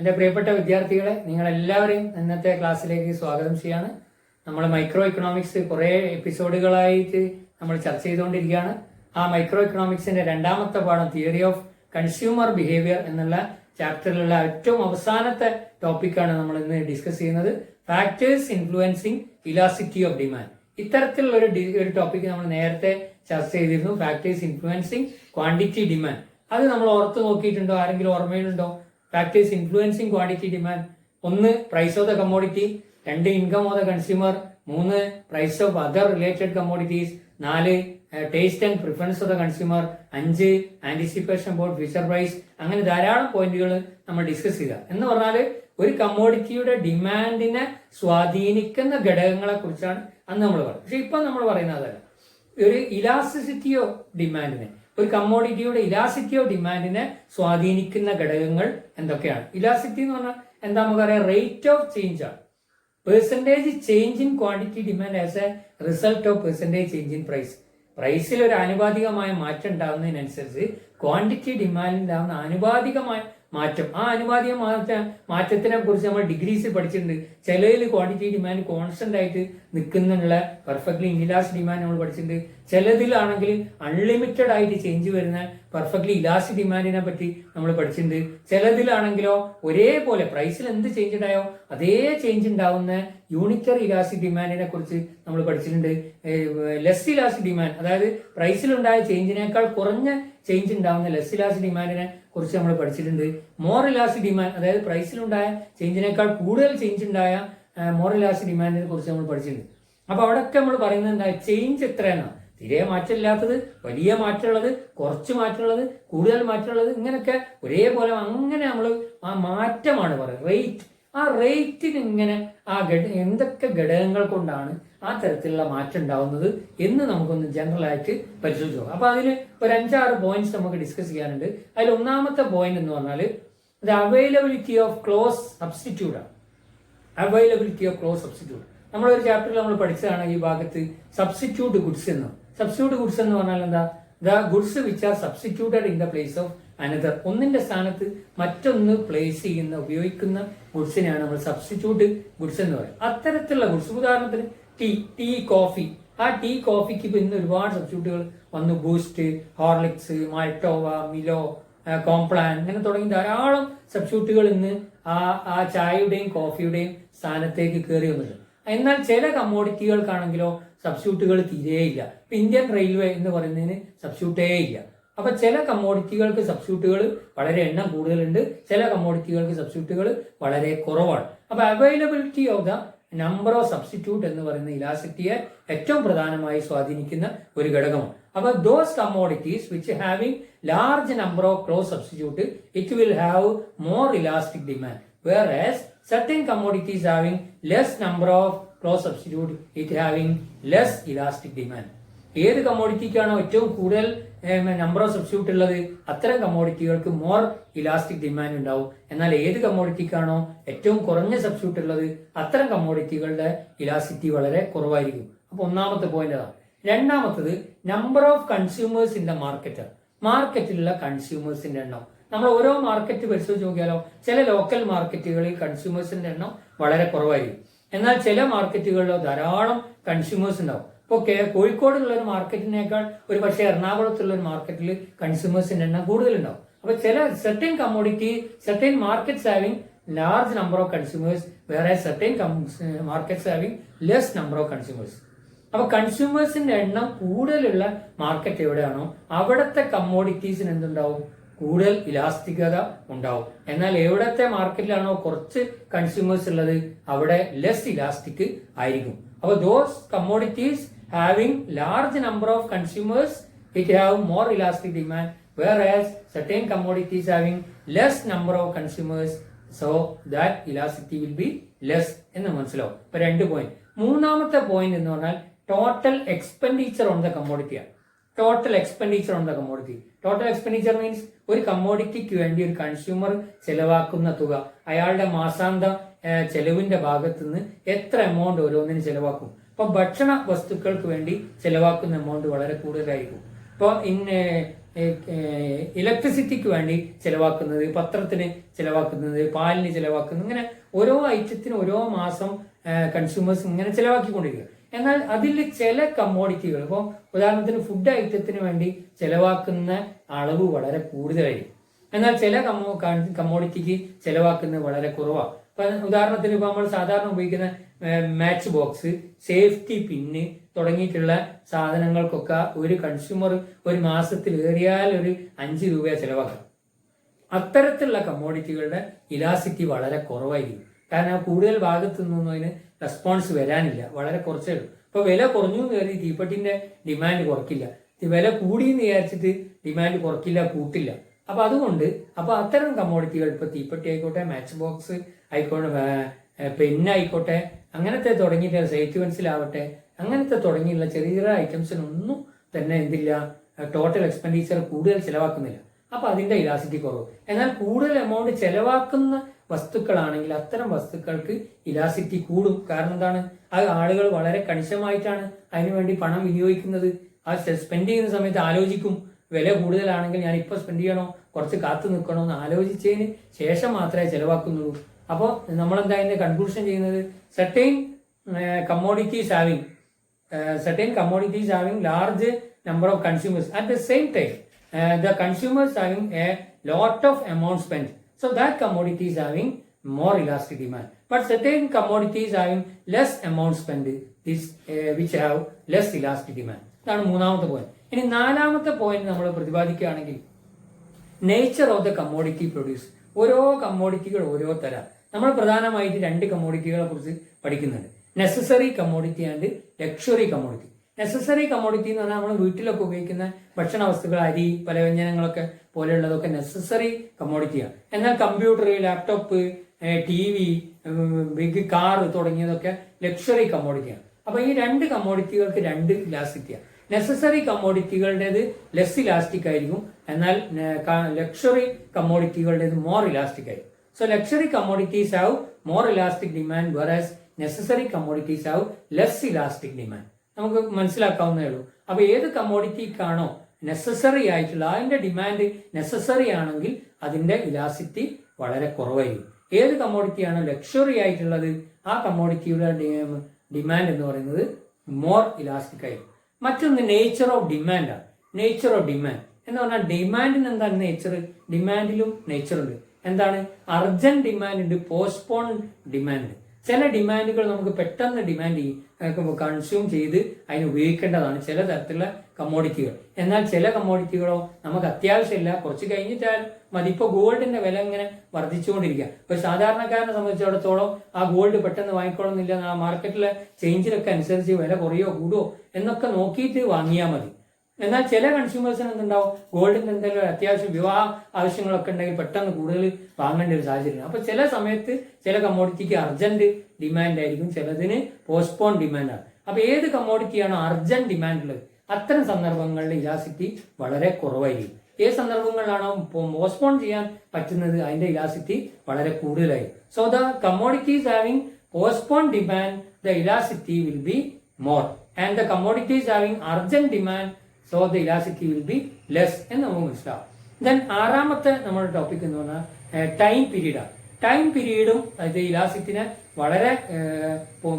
എൻ്റെ പ്രിയപ്പെട്ട വിദ്യാർത്ഥികളെ, നിങ്ങളെല്ലാവരെയും ഇന്നത്തെ ക്ലാസ്സിലേക്ക് സ്വാഗതം ചെയ്യാണ്. നമ്മൾ മൈക്രോ ഇക്കണോമിക്സ് കുറേ എപ്പിസോഡുകളായിട്ട് നമ്മൾ ചർച്ച ചെയ്തുകൊണ്ടിരിക്കുകയാണ്. ആ മൈക്രോ ഇക്കണോമിക്സിന്റെ രണ്ടാമത്തെ പാഠം തിയറി ഓഫ് കൺസ്യൂമർ ബിഹേവിയർ എന്നുള്ള ചാപ്റ്ററിലുള്ള ഏറ്റവും അവസാനത്തെ ടോപ്പിക്കാണ് നമ്മൾ ഇന്ന് ഡിസ്കസ് ചെയ്യുന്നത്. Factors influencing elasticity of demand. ഇത്തരത്തിലുള്ള ഒരു ടോപ്പിക് നമ്മൾ നേരത്തെ ചർച്ച ചെയ്തിരുന്നു. Factors influencing quantity demand. അത് നമ്മൾ ഓർത്ത് നോക്കിയിട്ടുണ്ടോ? ആരെങ്കിലും ഓർമ്മയിലുണ്ടോ? Factors influencing quantity demand: 1 price of the commodity, 2 income of the consumer, 3 price of other related commodities, 4 taste and preference of the consumer, 5 anticipation about future price. അങ്ങനെ ധാരാളം പോയിന്റുകൾ നമ്മൾ ഡിസ്കസ് ചെയ്യുക. എന്ന് പറഞ്ഞാൽ ഒരു കമ്മോഡിറ്റിയുടെ ഡിമാൻഡിനെ സ്വാധീനിക്കുന്ന ഘടകങ്ങളെ കുറിച്ചാണ് അന്ന് നമ്മൾ പറയുന്നത്. പക്ഷെ ഇപ്പൊ നമ്മൾ പറയുന്നത് അതല്ല. ഒരു ഇലാസ്റ്റിസിറ്റി ഓഫ് ഡിമാൻഡിനെ, ഒരു കമ്മോഡിറ്റിയുടെ ഇലാസ്റ്റിറ്റി ഓഫ് ഡിമാൻഡിനെ സ്വാധീനിക്കുന്ന ഘടകങ്ങൾ എന്തൊക്കെയാണ്? ഇലാസ്റ്റിറ്റി എന്ന് പറഞ്ഞാൽ എന്താ നമുക്കറിയാം? റേറ്റ് ഓഫ് ചേഞ്ച് ആണ്. Percentage change in quantity demand as a result of percentage change in price. പ്രൈസിൽ ഒരു ആനുപാതികമായ മാറ്റം ഉണ്ടാകുന്നതിനനുസരിച്ച് ക്വാണ്ടിറ്റി ഡിമാൻഡിൽ ഉണ്ടാകുന്ന ആനുപാതികമായ മാറ്റം, ആ ആനുപാതിക മാറ്റത്തിനെ കുറിച്ച് നമ്മൾ ഡിഗ്രീസിൽ പഠിച്ചിട്ടുണ്ട്. ചിലതിൽ ക്വാണ്ടിറ്റി ഡിമാൻഡ് കോൺസ്റ്റന്റ് ആയിട്ട് നിൽക്കുന്നുള്ള പെർഫെക്റ്റ്ലി ഇൻഇലാസ്റ്റിക് ഡിമാൻഡ് നമ്മൾ പഠിച്ചിട്ടുണ്ട്. ചിലതിലാണെങ്കിൽ അൺലിമിറ്റഡ് ആയിട്ട് ചേഞ്ച് വരുന്ന പെർഫെക്റ്റ്ലി ഇലാസ്റ്റിക് ഡിമാൻഡിനെ പറ്റി നമ്മൾ പഠിച്ചിട്ടുണ്ട്. ചിലതിലാണെങ്കിലോ ഒരേപോലെ പ്രൈസിൽ എന്ത് ചേഞ്ച് ഉണ്ടായോ അതേ ചേഞ്ച് ഉണ്ടാവുന്ന യൂണിറ്ററി ഇലാസ്റ്റിക് ഡിമാൻഡിനെ കുറിച്ച് നമ്മൾ പഠിച്ചിട്ടുണ്ട്. ലെസ് ഇലാസ്റ്റിക് ഡിമാൻഡ്, അതായത് പ്രൈസിലുണ്ടായ ചേഞ്ചിനേക്കാൾ കുറഞ്ഞ ചേഞ്ച് ഉണ്ടാവുന്ന ലെസ് ഇലാസ്റ്റിക് ഡിമാൻഡിനെ കുറിച്ച് നമ്മൾ പഠിച്ചിട്ടുണ്ട്. മോർ ഇലാസ്റ്റിക് ഡിമാൻഡ്, അതായത് പ്രൈസിലുണ്ടായ ചേഞ്ചിനേക്കാൾ കൂടുതൽ ചേഞ്ച് ഉണ്ടായ മോർ ഇലാസ്റ്റിക് ഡിമാൻഡിനെ കുറിച്ച് നമ്മൾ പഠിച്ചിട്ടുണ്ട്. അപ്പൊ അവിടെയൊക്കെ നമ്മൾ പറയുന്നത് എന്താ? ചേഞ്ച് എത്രയാണ്? തീരെ മാറ്റമില്ലാത്തത്, വലിയ മാറ്റമുള്ളത്, കുറച്ച് മാറ്റമുള്ളത്, കൂടുതൽ മാറ്റമുള്ളത്, ഇങ്ങനെയൊക്കെ ഒരേപോലെ അങ്ങനെ നമ്മൾ ആ മാറ്റമാണ് പറയുന്നത്. റേറ്റ്. ആ റേറ്റിന് ഇങ്ങനെ എന്തൊക്കെ ഘടകങ്ങൾ കൊണ്ടാണ് ആ തരത്തിലുള്ള മാറ്റം ഉണ്ടാവുന്നത് എന്ന് നമുക്കൊന്ന് ജനറൽ ആയിട്ട് പരിശോധിച്ചു നോക്കാം. അപ്പൊ അതിൽ ഒരു 5-6 പോയിന്റ്സ് നമുക്ക് ഡിസ്കസ് ചെയ്യാനുണ്ട്. അതിൽ ഒന്നാമത്തെ പോയിന്റ് എന്ന് പറഞ്ഞാൽ the availability of close substitute ആണ്. അവൈലബിലിറ്റി ഓഫ് ക്ലോസ് സബ്സ്റ്റിറ്റ്യൂട്ട് നമ്മളൊരു ചാപ്റ്ററിൽ നമ്മൾ പഠിച്ചതാണ് ഈ ഭാഗത്ത്. സബ്സ്റ്റിറ്റ്യൂട്ട് ഗുഡ്സ് എന്ന്. സബ്സ്റ്റിറ്റ്യൂട്ട് ഗുഡ്സ് എന്ന് പറഞ്ഞാൽ എന്താ? The goods which are substituted in the place of another. ഒന്നിന്റെ സ്ഥാനത്ത് മറ്റൊന്ന് പ്ലേസ് ചെയ്യുന്ന, ഉപയോഗിക്കുന്ന ഗുഡ്സിനെയാണ് നമ്മൾ സബ്സ്റ്റിറ്റ്യൂട്ട് ഗുഡ്സ് എന്ന് പറയുന്നത്. അത്തരത്തിലുള്ള ഗുഡ്സ്, ഉദാഹരണത്തിന് ടീ, കോഫി. ആ ടീ, കോഫിക്ക് ഇപ്പൊ ഇന്ന് ഒരുപാട് സബ്സ്റ്റിറ്റ്യൂട്ടുകൾ വന്നു. ബൂസ്റ്റ്, ഹോർലിക്സ്, മാൾട്ടോവ, മിലോ, കോംപ്ലാൻ, ഇങ്ങനെ തുടങ്ങി ധാരാളം സബ്സ്റ്റിറ്റ്യൂട്ടുകൾ ഇന്ന് ആ ചായയുടെയും കോഫിയുടെയും സ്ഥാനത്തേക്ക് കയറി വന്നിട്ടുണ്ട്. എന്നാൽ ചില കമ്മോഡിറ്റികൾക്കാണെങ്കിലോ സബ്സ്റ്റിറ്റ്യൂട്ടുകൾ തീരെയില്ല. ഇപ്പൊ ഇന്ത്യൻ റെയിൽവേ എന്ന് പറയുന്നതിന് സബ്സ്റ്റിറ്റ്യൂട്ടേ ഇല്ല. അപ്പൊ ചില കമ്മോഡിറ്റികൾക്ക് സബ്സ്റ്റിറ്റ്യൂട്ടുകൾ വളരെ എണ്ണം കൂടുതലുണ്ട്, ചില കമ്മോഡിറ്റികൾക്ക് സബ്സ്റ്റിറ്റ്യൂട്ടുകൾ വളരെ കുറവാണ്. അപ്പൊ availability of the number of substitute എന്ന് പറയുന്ന ഇലാസ്റ്റിറ്റിയെ ഏറ്റവും പ്രധാനമായി സ്വാധീനിക്കുന്ന ഒരു ഘടകമാണ്. അപ്പൊ those commodities which having large number of close substitute it will have more elastic demand, whereas certain commodities having less number of close substitute it having less elastic demand. ഏത് കമ്മോഡിറ്റിക്കാണോ ഏറ്റവും കൂടുതൽ നമ്പർ ഓഫ് സബ്സ്റ്റിറ്റ്യൂട്ട് ഉള്ളത് അത്തരം കമ്മോഡിറ്റികൾക്ക് more elastic demand ഉണ്ടാവും. എന്നാൽ ഏത് കമ്മോഡിറ്റിക്കാണോ ഏറ്റവും കുറഞ്ഞ സബ്സ്റ്റിറ്റ്യൂട്ട് ഉള്ളത് അത്തരം കമ്മോഡിറ്റികളുടെ ഇലാസ്റ്റിറ്റി വളരെ കുറവായിരിക്കും. അപ്പൊ ഒന്നാമത്തെ പോയിന്റ് അതാണ്. രണ്ടാമത്തത് number of consumers in the market. മാർക്കറ്റിലുള്ള കൺസ്യൂമേഴ്സിന്റെ എണ്ണം. നമ്മൾ ഓരോ മാർക്കറ്റ് പരിശോധിച്ച് നോക്കിയാലോ ചില ലോക്കൽ മാർക്കറ്റുകളിൽ കൺസ്യൂമേഴ്സിന്റെ എണ്ണം വളരെ കുറവായിരിക്കും. എന്നാൽ ചില മാർക്കറ്റുകളിലോ ധാരാളം കൺസ്യൂമേഴ്സ് ഉണ്ടാവും. ഇപ്പോൾ കോഴിക്കോടുള്ള ഒരു മാർക്കറ്റിനേക്കാൾ ഒരു പക്ഷേ എറണാകുളത്തുള്ള ഒരു മാർക്കറ്റിൽ കൺസ്യൂമേഴ്സിന്റെ എണ്ണം കൂടുതലുണ്ടാവും. അപ്പൊ ചില certain commodity, certain markets having large number of consumers, വേറെ certain markets having less number of consumers. അപ്പൊ കൺസ്യൂമേഴ്സിന്റെ എണ്ണം കൂടുതലുള്ള മാർക്കറ്റ് എവിടെയാണോ അവിടുത്തെ കമ്മോഡിറ്റീസിന് എന്തുണ്ടാവും? കൂടുതൽ ഇലാസ്റ്റികത ഉണ്ടാവും. എന്നാൽ എവിടത്തെ മാർക്കറ്റിലാണോ കുറച്ച് കൺസ്യൂമേഴ്സ് ഉള്ളത് അവിടെ ലെസ് ഇലാസ്റ്റിക് ആയിരിക്കും. അപ്പൊ those commodities having large number of consumers it have more elastic demand, whereas certain commodities having less number of consumers so that elasticity will be less എന്ന് മനസ്സിലാവും. ഇപ്പൊ 2 പോയിന്റ്. മൂന്നാമത്തെ പോയിന്റ് എന്ന് പറഞ്ഞാൽ ടോട്ടൽ എക്സ്പെൻഡിച്ചർ ഓൺ ദ കമ്മോഡിറ്റിയാണ്. Total expenditure on the commodity. Total expenditure means ഒരു കമ്മോഡിറ്റിക്ക് വേണ്ടി ഒരു കൺസ്യൂമർ ചെലവാക്കുന്ന തുക, അയാളുടെ മാസാന്ത ചെലവിന്റെ ഭാഗത്ത് നിന്ന് എത്ര എമൗണ്ട് ഓരോന്നിന് ചെലവാക്കും. ഇപ്പൊ ഭക്ഷണ വസ്തുക്കൾക്ക് വേണ്ടി ചെലവാക്കുന്ന എമൗണ്ട് വളരെ കൂടുതലായിരിക്കും. ഇപ്പോൾ ഇലക്ട്രിസിറ്റിക്ക് വേണ്ടി ചിലവാക്കുന്നത്, പത്രത്തിന് ചിലവാക്കുന്നത്, പാലിന് ചിലവാക്കുന്നത്, ഇങ്ങനെ ഓരോ ഐറ്റത്തിനും ഓരോ മാസം കൺസ്യൂമേഴ്സ് ഇങ്ങനെ ചിലവാക്കിക്കൊണ്ടിരിക്കുക. എന്നാൽ അതിൽ ചില കമ്മോഡിറ്റികൾ, ഇപ്പോൾ ഉദാഹരണത്തിന് ഫുഡ് ഐറ്റത്തിന് വേണ്ടി ചിലവാക്കുന്ന അളവ് വളരെ കൂടുതലായിരിക്കും. എന്നാൽ ചില കമ്മോഡിറ്റിക്ക് ചിലവാക്കുന്നത് വളരെ കുറവാണ്. ഉദാഹരണത്തിന് ഇപ്പോൾ നമ്മൾ സാധാരണ ഉപയോഗിക്കുന്ന മാച്ച് ബോക്സ്, സേഫ്റ്റി പിന്ന് തുടങ്ങിയിട്ടുള്ള സാധനങ്ങൾക്കൊക്കെ ഒരു കൺസ്യൂമർ ഒരു മാസത്തിൽ ഏറിയാൽ ഒരു 5 രൂപ ചിലവാക്കാം. അത്തരത്തിലുള്ള കമ്മോഡിറ്റികളുടെ ഇലാസിറ്റി വളരെ കുറവായിരിക്കും. കാരണം കൂടുതൽ ഭാഗത്തു നിന്നൊന്നും അതിന് റെസ്പോൺസ് വരാനില്ല, വളരെ കുറച്ചേ ഉള്ളൂ. ഇപ്പൊ വില കുറഞ്ഞു കയറി തീപ്പെട്ടിന്റെ ഡിമാൻഡ് കുറയ്ക്കില്ല, വില കൂടിയെന്ന് വിചാരിച്ചിട്ട് ഡിമാൻഡ് കുറയ്ക്കില്ല, കൂട്ടില്ല. അപ്പൊ അതുകൊണ്ട് അത്തരം കമ്മോഡിറ്റികൾ, ഇപ്പൊ തീപ്പെട്ടി ആയിക്കോട്ടെ, മാച്ച് ബോക്സ് ആയിക്കോട്ടെ, പെന്നായിക്കോട്ടെ, അങ്ങനത്തെ തുടങ്ങിയിട്ട് സേഫ്റ്റി പെൻസിലാവട്ടെ, അങ്ങനത്തെ തുടങ്ങിയുള്ള ചെറിയ ചെറിയ ഐറ്റംസിനൊന്നും തന്നെ എന്തില്ല, ടോട്ടൽ എക്സ്പെൻഡിച്ചർ കൂടുതൽ ചിലവാക്കുന്നില്ല. അപ്പൊ അതിന്റെ ഇലാസിറ്റി കുറവ്. എന്നാൽ കൂടുതൽ എമൗണ്ട് ചെലവാക്കുന്ന വസ്തുക്കളാണെങ്കിൽ അത്തരം വസ്തുക്കൾക്ക് ഇലാസിറ്റി കൂടും. കാരണം എന്താണ്, ആ ആളുകൾ വളരെ കണിശമായിട്ടാണ് അതിനുവേണ്ടി പണം വിനിയോഗിക്കുന്നത്. ആ സ്പെൻഡ് ചെയ്യുന്ന സമയത്ത് ആലോചിക്കും, വില കൂടുതലാണെങ്കിൽ ഞാൻ ഇപ്പൊ സ്പെൻഡ് ചെയ്യണോ, കുറച്ച് കാത്തു നിൽക്കണോ എന്ന് ആലോചിച്ചതിന് ശേഷം മാത്രമേ ചെലവാക്കുന്നുള്ളൂ. അപ്പോൾ നമ്മളെന്താ അതിന്റെ കൺക്ലൂഷൻ ചെയ്യുന്നത്, certain commodities having large number of consumers at the same time, the consumers having a lot of amount spent, so that commodity is having more elastic demand. But certain commodities having less amount spent, which have less elastic demand. ഇതാണ് മൂന്നാമത്തെ point. ഇനി നാലാമത്തെ point നമ്മൾ പ്രതിപാദിക്കുകയാണെങ്കിൽ, nature of the commodity produce. ഓരോ കമ്മോഡിറ്റികൾ ഓരോ തരം. നമ്മൾ പ്രധാനമായിട്ട് 2 കമ്മോഡിറ്റികളെ കുറിച്ച് പഠിക്കുന്നുണ്ട്, necessary commodity and luxury commodity. Necessary commodity എന്ന് പറഞ്ഞാൽ നമ്മൾ വീട്ടിലൊക്കെ ഉപയോഗിക്കുന്ന ഭക്ഷണ വസ്തുക്കൾ, അരി, പലവ്യഞ്ജനങ്ങളൊക്കെ പോലെയുള്ളതൊക്കെ നെസസറി കമ്മോഡിറ്റിയാണ്. എന്നാൽ computer, laptop, TV, big car തുടങ്ങിയതൊക്കെ ലക്ഷറി കമ്മോഡിറ്റിയാണ്. അപ്പൊ ഈ 2 കമ്മോഡിറ്റികൾക്ക് 2 ഇലാസ്റ്റിറ്റിയാണ്. നെസസറി കമ്മോഡിറ്റികളുടേത് ലെസ് ഇലാസ്റ്റിക് ആയിരിക്കും, എന്നാൽ ലക്ഷറി കമ്മോഡിറ്റികളുടേത് മോർ ഇലാസ്റ്റിക് ആയിരിക്കും. So luxury commodities have more elastic demand, whereas necessary commodities have less elastic demand. നമുക്ക് മനസ്സിലാക്കാവുന്നേ ഉള്ളൂ. അപ്പൊ ഏത് കമ്മോഡിറ്റിക്കാണോ നെസസറി ആയിട്ടുള്ള, അതിന്റെ ഡിമാൻഡ് നെസസറി ആണെങ്കിൽ അതിന്റെ ഇലാസിറ്റി വളരെ കുറവായിരിക്കും. ഏത് കമ്മോഡിറ്റിയാണോ ലക്ഷറി ആയിട്ടുള്ളത്, ആ കമ്മോഡിറ്റിയുടെ ഡിമാൻഡ് എന്ന് പറയുന്നത് മോർ ഇലാസ്റ്റിക് ആയിരിക്കും. മറ്റൊന്ന് നേച്ചർ ഓഫ് ഡിമാൻഡ് ആണ്. നേച്ചർ ഓഫ് ഡിമാൻഡ് എന്ന് പറഞ്ഞാൽ ഡിമാൻഡിന് എന്താണ് നേച്ചർ, ഡിമാൻഡിലും നേച്ചർ ഉണ്ട്. എന്താണ്, അർജന്റ് ഡിമാൻഡ് ഉണ്ട്, പോസ്റ്റ്പോൺ ഡിമാൻഡ്. ചില ഡിമാൻഡുകൾ നമുക്ക് പെട്ടെന്ന് ഡിമാൻഡ് കൺസ്യൂം ചെയ്ത് അതിന് ഉപയോഗിക്കേണ്ടതാണ് ചില തരത്തിലുള്ള കമ്മോഡിറ്റികൾ. എന്നാൽ ചില കമ്മോഡിറ്റികളോ നമുക്ക് അത്യാവശ്യമില്ല, കുറച്ച് കഴിഞ്ഞിട്ടാലും മതി. ഇപ്പൊ ഗോൾഡിന്റെ വില ഇങ്ങനെ വർദ്ധിച്ചുകൊണ്ടിരിക്കുക. ഇപ്പൊ സാധാരണക്കാരനെ സംബന്ധിച്ചിടത്തോളം ആ ഗോൾഡ് പെട്ടെന്ന് വാങ്ങിക്കോളുന്നില്ല, ആ മാർക്കറ്റിലെ ചേഞ്ചിലൊക്കെ അനുസരിച്ച് വില കുറയോ കൂടുവോ എന്നൊക്കെ നോക്കിയിട്ട് വാങ്ങിയാൽ മതി. എന്നാൽ ചില കൺസ്യൂമേഴ്സിന് എന്തുണ്ടാവും, ഗോൾഡിന്റെ എന്തെങ്കിലും അത്യാവശ്യം വിവാഹ ആവശ്യങ്ങളൊക്കെ ഉണ്ടെങ്കിൽ പെട്ടെന്ന് കൂടുതൽ വാങ്ങേണ്ട ഒരു സാഹചര്യം. അപ്പൊ ചില സമയത്ത് ചില കമ്മോഡിറ്റിക്ക് അർജന്റ് ഡിമാൻഡ് ആയിരിക്കും, ചിലതിന് പോസ്റ്റ്പോൺ ഡിമാൻഡാണ്. അപ്പൊ ഏത് കമ്മോഡിറ്റിയാണോ അർജന്റ് ഡിമാൻഡ് ഉള്ളത്, അത്തരം സന്ദർഭങ്ങളിൽ ഇലാസിറ്റി വളരെ കുറവായിരിക്കും. ഏത് സന്ദർഭങ്ങളിലാണോ പോസ്റ്റ്പോൺ ചെയ്യാൻ പറ്റുന്നത്, അതിന്റെ ഇലാസിറ്റി വളരെ കൂടുതലായിരിക്കും. So the commodities having postpone demand, the elasticity will be more, and the commodities having urgent demand, so the elasticity will be less എന്ന് നമുക്ക് മനസ്സിലാവും. ദെൻ ആറാമത്തെ നമ്മുടെ ടോപ്പിക് എന്ന് പറഞ്ഞാൽ ടൈം പീരീഡാണ്. ടൈം പീരീഡും അത് ഇലാസിറ്റിനെ വളരെ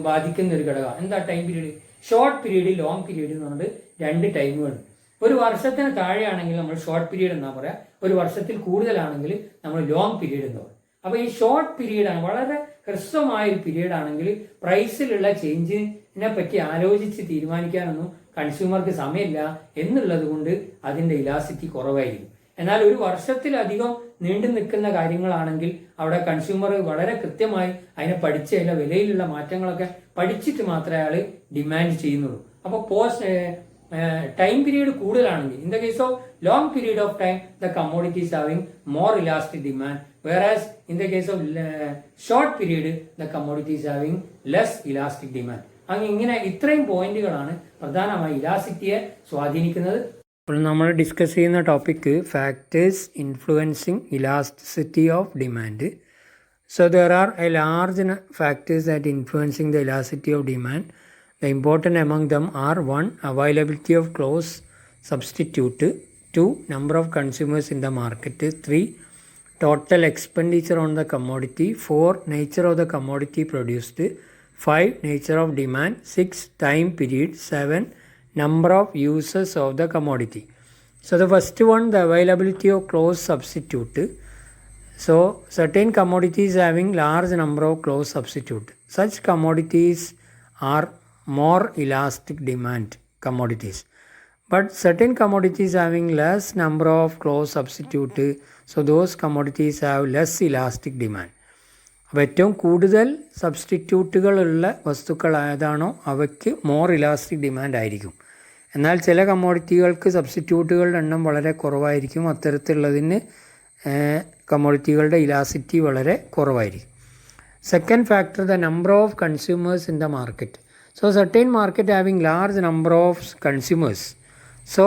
ബാധിക്കുന്ന ഒരു ഘടകമാണ്. എന്താ time period? Short period, long period എന്ന് പറഞ്ഞിട്ട് 2 ടൈമുകളുണ്ട്. ഒരു വർഷത്തിന് താഴെയാണെങ്കിൽ നമ്മൾ ഷോർട്ട് പീരീഡ് എന്നാ പറയാ, ഒരു വർഷത്തിൽ കൂടുതലാണെങ്കിൽ നമ്മൾ ലോങ് പീരീഡ് എന്ന് പറയും. അപ്പൊ ഈ ഷോർട്ട് പീരീഡാണ്, വളരെ ഹ്രസ്വമായ ഒരു പീരീഡ് ആണെങ്കിൽ പ്രൈസിലുള്ള ചേഞ്ചിനെ പറ്റി ആലോചിച്ച് തീരുമാനിക്കാനൊന്നും കൺസ്യൂമർക്ക് സമയമില്ല എന്നുള്ളത് കൊണ്ട് അതിന്റെ ഇലാസിറ്റി കുറവായിരിക്കും. എന്നാൽ ഒരു വർഷത്തിലധികം നീണ്ടു നിൽക്കുന്ന കാര്യങ്ങളാണെങ്കിൽ അവിടെ കൺസ്യൂമർ വളരെ കൃത്യമായി അതിനെ പഠിച്ച് അതിന്റെ വിലയിലുള്ള മാറ്റങ്ങളൊക്കെ പഠിച്ചിട്ട് മാത്രമേ അയാൾ ഡിമാൻഡ് ചെയ്യുന്നുള്ളൂ. അപ്പൊ ടൈം പീരീഡ് കൂടുതലാണെങ്കിൽ, in the case of long period of time the commodities having more elastic demand, whereas in the case of short period the commodities having less elastic demand. ഇങ്ങനെ ഇത്രയും പോയിന്റുകളാണ് പ്രധാനമായി ഇലാസ്റ്റിറ്റിയെ സ്വാധീനിക്കുന്നത്. ഇപ്പോൾ നമ്മൾ ഡിസ്കസ് ചെയ്യുന്ന topic factors influencing elasticity of demand. So there are A large factors that influencing the elasticity of demand. The important among them are 1. Availability of close substitute, 2. Number of consumers in the market. 3. Total expenditure on the commodity. 4. Nature of the commodity produced. 5. Nature of demand. 6. Time period. 7. Number of uses of the commodity. So the first one, the availability of close substitute. So certain commodities having large number of close substitute. Such commodities are more elastic demand commodities. But certain commodities having less number of close substitute, so those commodities have less elastic demand. അപ്പോൾ ഏറ്റവും കൂടുതൽ സബ്സ്റ്റിറ്റ്യൂട്ടുകളുള്ള വസ്തുക്കൾ ഏതാണോ അവയ്ക്ക് more elastic demand ആയിരിക്കും. എന്നാൽ ചില കമ്മോഡിറ്റികൾക്ക് സബ്സ്റ്റിറ്റ്യൂട്ടുകളുടെ എണ്ണം വളരെ കുറവായിരിക്കും. അത്തരത്തിലുള്ളതിന് കമ്മോഡിറ്റികളുടെ ഇലാസിറ്റി വളരെ കുറവായിരിക്കും. Second factor, the number of consumers in the market. So certain market having large number of consumers. So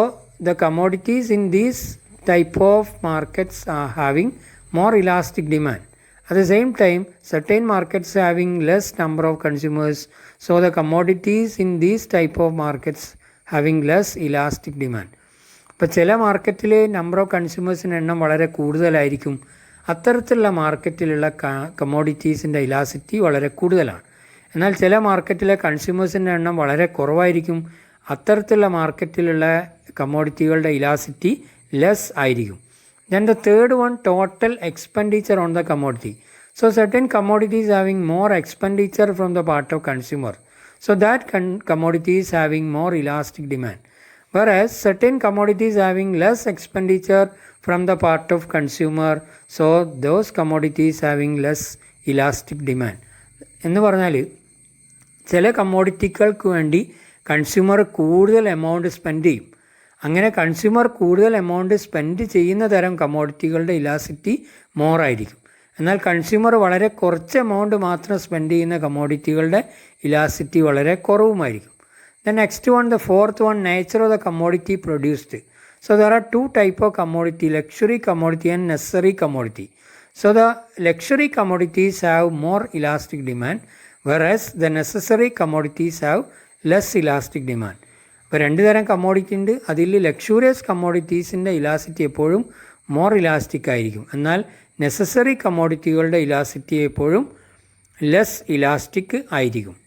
the commodities in these type of markets are having more elastic demand. At the same time, certain markets having less number of consumers, so the commodities in these type of markets having less elastic demand. ഇപ്പോൾ ചില മാർക്കറ്റിൽ number of കൺസ്യൂമേഴ്സിൻ്റെ എണ്ണം വളരെ കൂടുതലായിരിക്കും. അത്തരത്തിലുള്ള മാർക്കറ്റിലുള്ള കമ്മോഡിറ്റീസിൻ്റെ elasticity വളരെ കൂടുതലാണ്. എന്നാൽ ചില മാർക്കറ്റിലെ കൺസ്യൂമേഴ്സിൻ്റെ എണ്ണം വളരെ കുറവായിരിക്കും. അത്തരത്തിലുള്ള മാർക്കറ്റിലുള്ള കമ്മോഡിറ്റികളുടെ ഇലാസിറ്റി ലെസ് ആയിരിക്കും. Then the third one, total expenditure on the commodity. So certain commodities having more expenditure from the part of consumer. So that commodities having more elastic demand. whereas certain commodities having less expenditure from the part of consumer, so those commodities having less elastic demand. എന്ന് പറഞ്ഞാൽ ചില കമ്മോഡിറ്റികൾക്ക് വേണ്ടി consumer കൂടുതൽ amount spend ചെയ്യും. അങ്ങനെ consumer കൂടുതൽ amount spend ചെയ്യുന്ന തരം കമ്മോഡിറ്റികളുടെ ഇലാസിറ്റി മോറായിരിക്കും. എന്നാൽ കൺസ്യൂമർ വളരെ കുറച്ച് എമൗണ്ട് മാത്രം സ്പെൻഡ് ചെയ്യുന്ന കമ്മോഡിറ്റികളുടെ ഇലാസിറ്റി വളരെ കുറവുമായിരിക്കും. The next one, the fourth one, nature of the commodity produced. So there are two type of commodity, luxury commodity and necessary commodity. So the luxury commodities have more elastic demand, whereas the necessary commodities have less elastic demand. ഇപ്പോൾ രണ്ട് തരം commodity ഉണ്ട്. അതിൽ luxurious കമ്മോഡിറ്റീസിൻ്റെ elasticity എപ്പോഴും more elastic ആയിരിക്കും. എന്നാൽ necessary കമ്മോഡിറ്റികളുടെ elasticity എപ്പോഴും less elastic ആയിരിക്കും.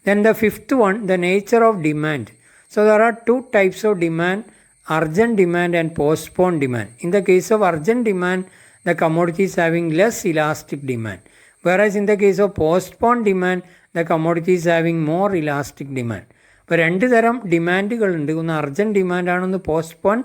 Then the fifth one, the nature of demand. So there are two types of demand, urgent demand and postponed demand. In the case of urgent demand, the commodity is having less elastic demand. Whereas in the case of postponed demand, the commodity is having more elastic demand. ഇപ്പോൾ രണ്ട് തരം ഡിമാൻഡുകളുണ്ട്. ഒന്ന് urgent ഡിമാൻഡാണ്, ഒന്ന് postpone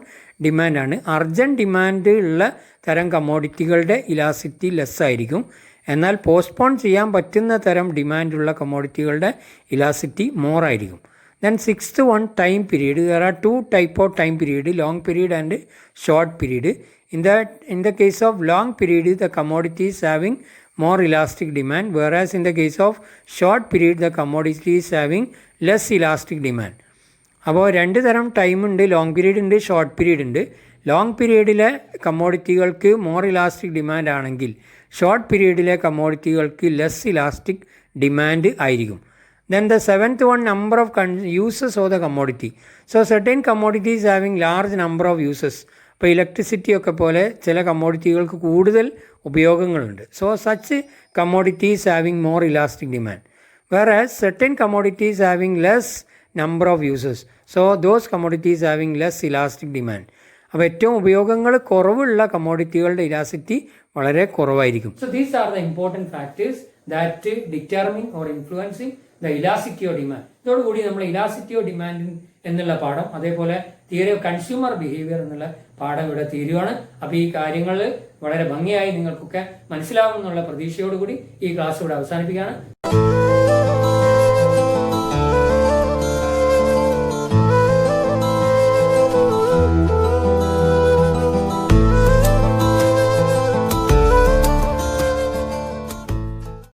ഡിമാൻഡാണ്. Urgent demand ഉള്ള തരം കമ്മോഡിറ്റികളുടെ elasticity less ആയിരിക്കും. എന്നാൽ postpone ചെയ്യാൻ പറ്റുന്ന തരം ഡിമാൻഡുള്ള കമ്മോഡിറ്റികളുടെ ഇലാസിറ്റി മോർ ആയിരിക്കും. Then sixth one, time period. There are two type of time period, long period and short period. In the case of long period, the commodity is having more elastic demand, whereas in the case of short period, the commodity is having less elastic demand. അപ്പോൾ രണ്ട് തരം time ഉണ്ട്, long period ഉണ്ട്, short period ഉണ്ട്. Long പീരീഡിലെ കമ്മോഡിറ്റികൾക്ക് more elastic demand ആണെങ്കിൽ short പീരീഡിലെ കമ്മോഡിറ്റികൾക്ക് less elastic demand ആയിരിക്കും. Then the seventh one, number of uses of the commodity. So certain commodities having large number of uses. ഇപ്പോൾ electricity ഒക്കെ പോലെ ചില കമ്മോഡിറ്റികൾക്ക് കൂടുതൽ ഉപയോഗങ്ങളുണ്ട്. So such commodities having more elastic demand. whereas certain commodities having less number of uses. So those commodities having less elastic demand. അപ്പോൾ ഏറ്റവും ഉപയോഗങ്ങൾ കുറവുള്ള കമ്മോഡിറ്റികളുടെ ഇലാസിറ്റി വളരെ കുറവായിരിക്കും. So these are the important factors that determine or influencing the elasticity of demand. ഇതോടുകൂടി നമ്മൾ elasticity of demand എന്നുള്ള പാഠം, അതേപോലെ തിയറി ഓഫ് കൺസ്യൂമർ ബിഹേവിയർ എന്നുള്ള പാഠം ഇവിടെ തീരുവാണ്. അപ്പോൾ ഈ കാര്യങ്ങൾ വളരെ ഭംഗിയായി നിങ്ങൾക്കൊക്കെ മനസ്സിലാവുമെന്നുള്ള പ്രതീക്ഷയോടുകൂടി ഈ ക്ലാസ് ഇവിടെ അവസാനിപ്പിക്കുകയാണ്.